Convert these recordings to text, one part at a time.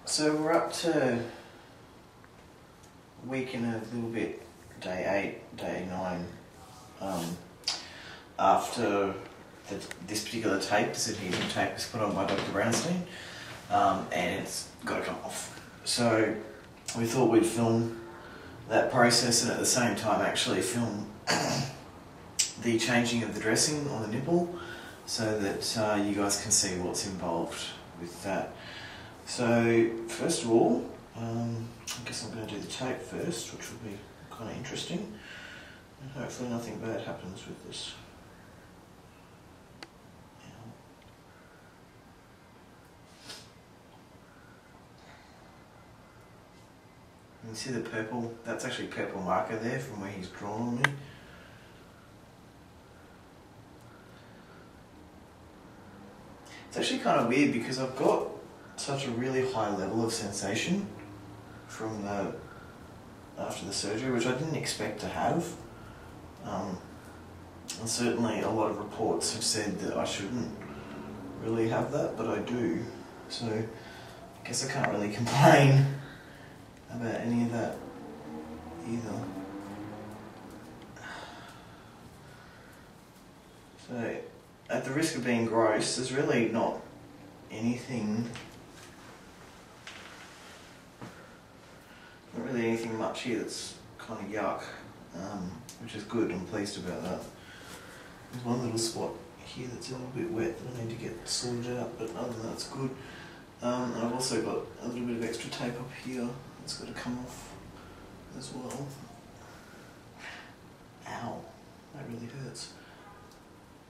So we're up to week and a little bit, day 8, day 9, after this particular tape, this adhesion tape, is put on by Dr. Brownstein, and it's got to come off. So we thought we'd film that process and at the same time actually film the changing of the dressing on the nipple so that you guys can see what's involved with that. So first of all, I guess I'm going to do the tape first, which will be kind of interesting, and hopefully nothing bad happens with this. You can see the purple, that's actually purple marker there from where he's drawn on me. It's actually kind of weird because I've got such a really high level of sensation from after the surgery, which I didn't expect to have. And certainly a lot of reports have said that I shouldn't really have that, but I do. So I guess I can't really complain about any of that either. So at the risk of being gross, there's really not anything much here that's kind of yuck, which is good. I'm pleased about that. There's one little spot here that's a little bit wet that I need to get sorted out, but other than that it's good. And I've also got a little bit of extra tape up here that's got to come off as well. Ow, that really hurts.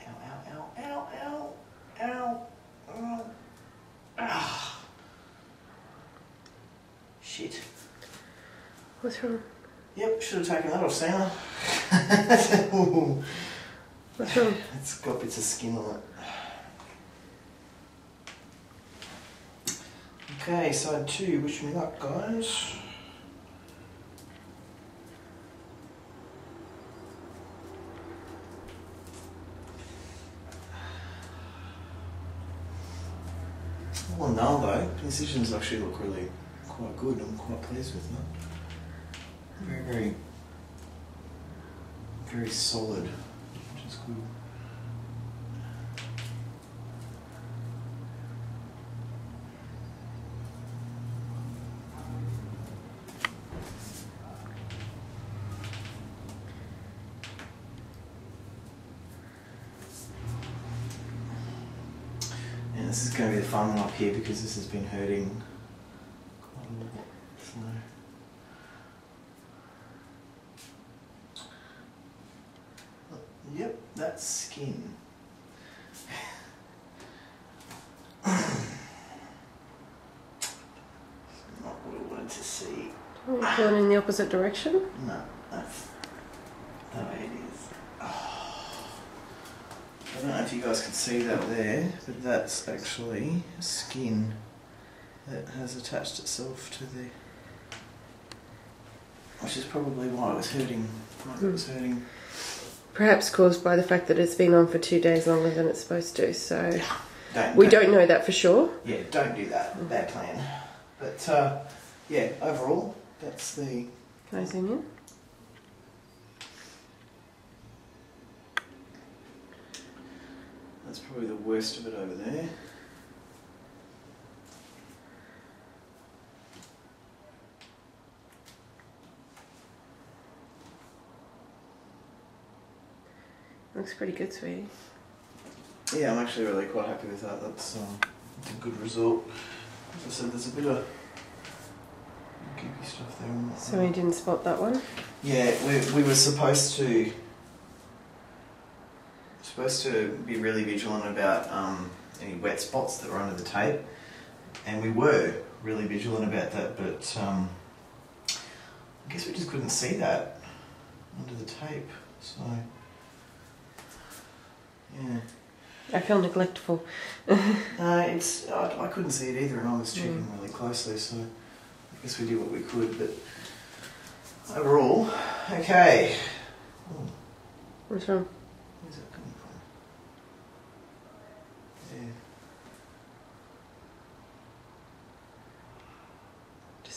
Ow, ow, ow, ow, ow, ow, ow. Ah. Shit. What's wrong? Yep, should have taken that off sooner. What's wrong? It's got bits of skin on it. Okay, side 2, wish me luck, guys. Well, no, though, the incisions actually look really quite good. I'm quite pleased with that. Very, very, very solid, which is good. And this is going to be the fun one up here because this has been hurting quite a lot. So. Yep, that's skin. Not what I wanted to see. Are you going in the opposite direction? No, that's the way it is. Oh. I don't know if you guys can see that there, but that's actually skin that has attached itself to the... which is probably why it was hurting. Perhaps caused by the fact that it's been on for 2 days longer than it's supposed to, so... We don't know that for sure. Yeah, don't do that. Bad plan. But, yeah, overall, that's the... Can I zoom in? That's probably the worst of it over there. Looks pretty good, sweetie. Yeah, I'm actually really quite happy with that. That's a good result. As I said, there's a bit of goopy stuff there. So we didn't spot that one? Yeah, we were supposed to be really vigilant about any wet spots that were under the tape, and we were really vigilant about that, but I guess we just couldn't see that under the tape, so yeah. I feel neglectful. I couldn't see it either, and I was checking really closely, so I guess we did what we could, but overall, okay. Ooh. What's wrong? Where's that coming from? Yeah.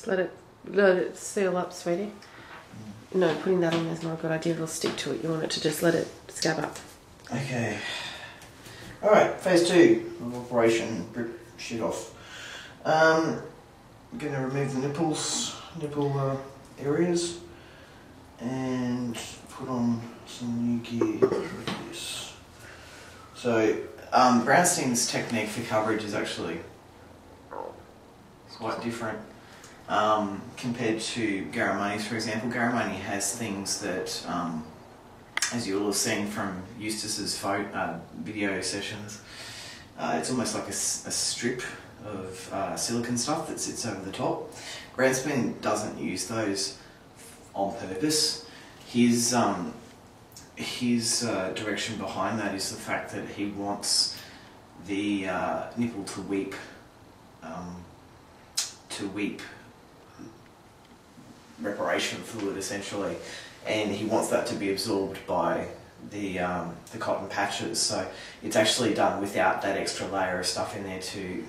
Just let it seal up, sweetie. No, putting that on there is not a good idea. It'll stick to it. You want it to just let it scab up. Okay. Alright, phase 2 of operation, rip shit off. I'm going to remove the nipple areas and put on some new gear like this. So, Brownstein's technique for coverage is actually quite different compared to Garamoni's, for example. Garamoni has things that, as you will have seen from Eustace's video sessions, it's almost like a strip of silicone stuff that sits over the top. Brownstein doesn't use those on purpose. His direction behind that is the fact that he wants the nipple to weep reparation fluid, essentially, and he wants that to be absorbed by the cotton patches. So it's actually done without that extra layer of stuff in there to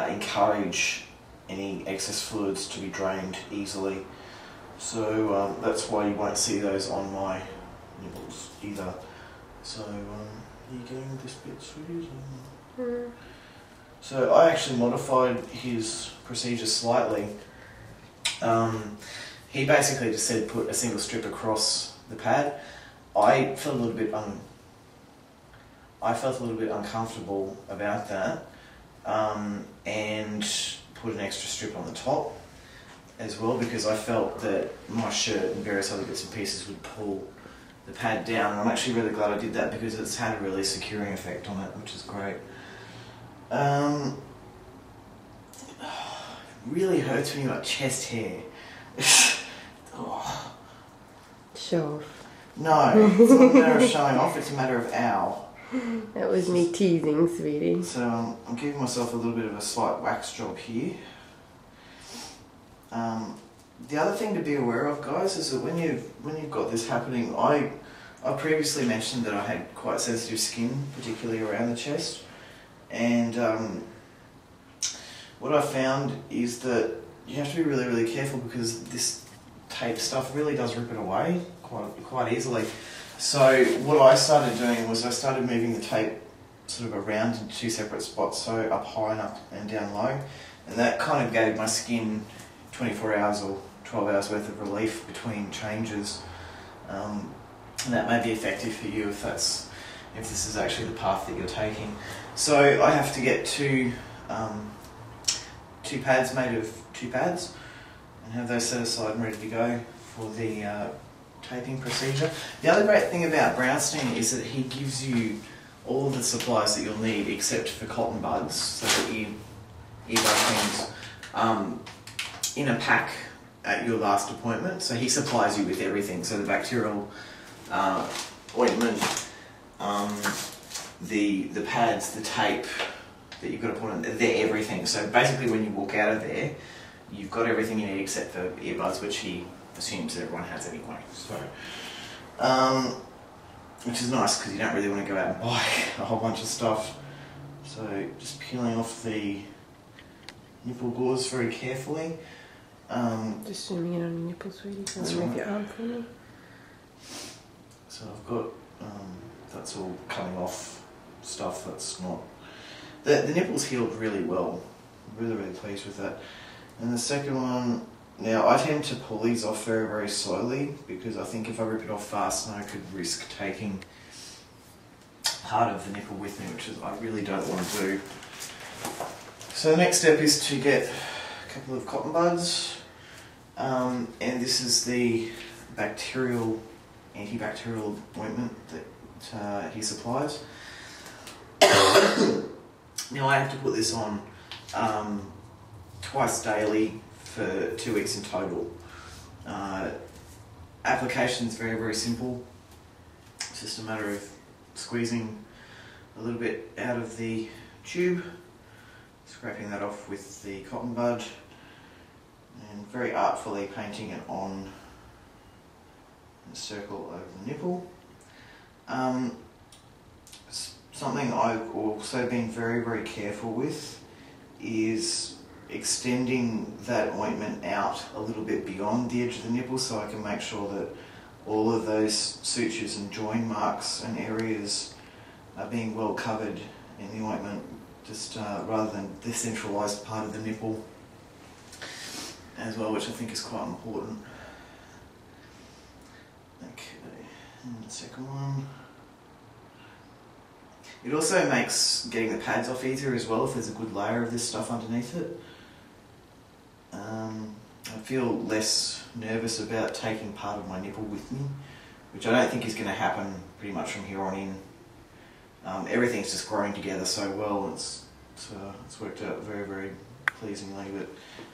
encourage any excess fluids to be drained easily. So that's why you won't see those on my nipples either. So are you getting this bit, sweeties? So I actually modified his procedure slightly. He basically just said put a single strip across the pad. I felt a little bit uncomfortable about that, and put an extra strip on the top as well, because I felt that my shirt and various other bits and pieces would pull the pad down. And I'm actually really glad I did that, because it's had a really securing effect on it, which is great. Really hurts when you got chest hair. Oh. Show off. No, it's not a matter of showing off, it's a matter of ow. That was me teasing, sweetie. So I'm giving myself a little bit of a slight wax job here. The other thing to be aware of, guys, is that when you've got this happening, I previously mentioned that I had quite sensitive skin, particularly around the chest, and what I found is that you have to be really, really careful, because this tape stuff really does rip it away quite easily. So what I started doing was I started moving the tape sort of around in two separate spots, so up high and up and down low, and that kind of gave my skin 24 hours or 12 hours worth of relief between changes, and that may be effective for you if this is actually the path that you're taking. So I have to get two pads made of 2 pads and have those set aside and ready to go for the taping procedure. The other great thing about Brownstein is that he gives you all of the supplies that you'll need except for cotton buds, so that earbud things, in a pack at your last appointment. So he supplies you with everything, so the bacterial ointment, the pads, the tape that you've got to put on, they're everything. So basically when you walk out of there, you've got everything you need except for earbuds, which he assumes that everyone has anyway. So, which is nice, because you don't really want to go out and buy a whole bunch of stuff. So just peeling off the nipple gauze very carefully. Just zooming in on your nipple, sweetie. Can you move your arm for me? So I've got, that's all coming off stuff that's not... The nipple's healed really well. I'm really, really pleased with that. And the second one, now I tend to pull these off very, very slowly, because I think if I rip it off fast, then I could risk taking part of the nipple with me, which is I really don't want to do. So the next step is to get a couple of cotton buds, and this is the antibacterial ointment that he supplies. Now I have to put this on twice daily for 2 weeks in total. Application is very, very simple. It's just a matter of squeezing a little bit out of the tube, scraping that off with the cotton bud, and very artfully painting it on a circle over the nipple. Something I've also been very, very careful with is extending that ointment out a little bit beyond the edge of the nipple so I can make sure that all of those sutures and join marks and areas are being well covered in the ointment, just rather than the centralised part of the nipple as well, which I think is quite important. Okay, and the second one. It also makes getting the pads off easier as well if there's a good layer of this stuff underneath it. I feel less nervous about taking part of my nipple with me, which I don't think is going to happen pretty much from here on in. Everything's just growing together so well, it's worked out very, very pleasingly, but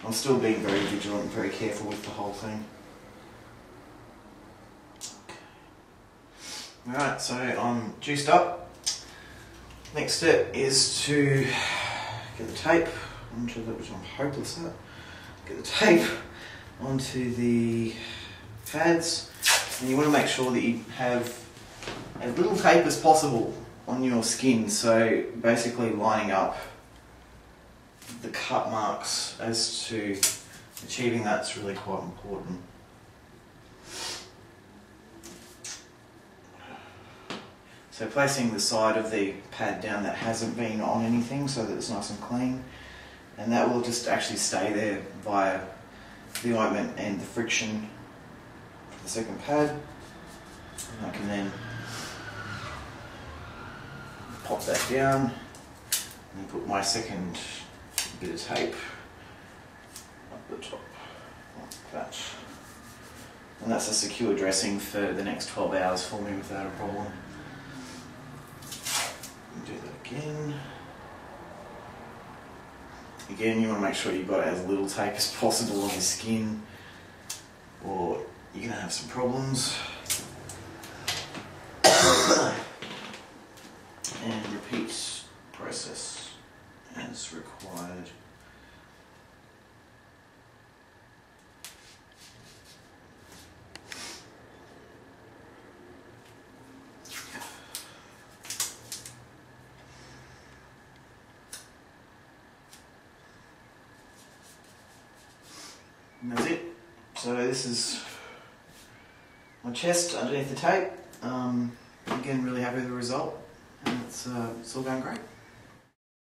I'm still being very vigilant and very careful with the whole thing. Alright, so I'm juiced up. Next step is to get the tape onto the, which I'm hopeless at, get the tape onto the pads, and you want to make sure that you have as little tape as possible on your skin, so basically lining up the cut marks as to achieving that's really quite important. So placing the side of the pad down that hasn't been on anything so that it's nice and clean, and that will just actually stay there via the ointment and the friction for the second pad. And I can then pop that down and put my second bit of tape up the top like that. And that's a secure dressing for the next 12 hours for me without a problem. Do that again. Again, you want to make sure you've got as little tape as possible on your skin, or you're going to have some problems. And repeat process as required. And that's it. So this is my chest underneath the tape. Again, really happy with the result, and it's all going great.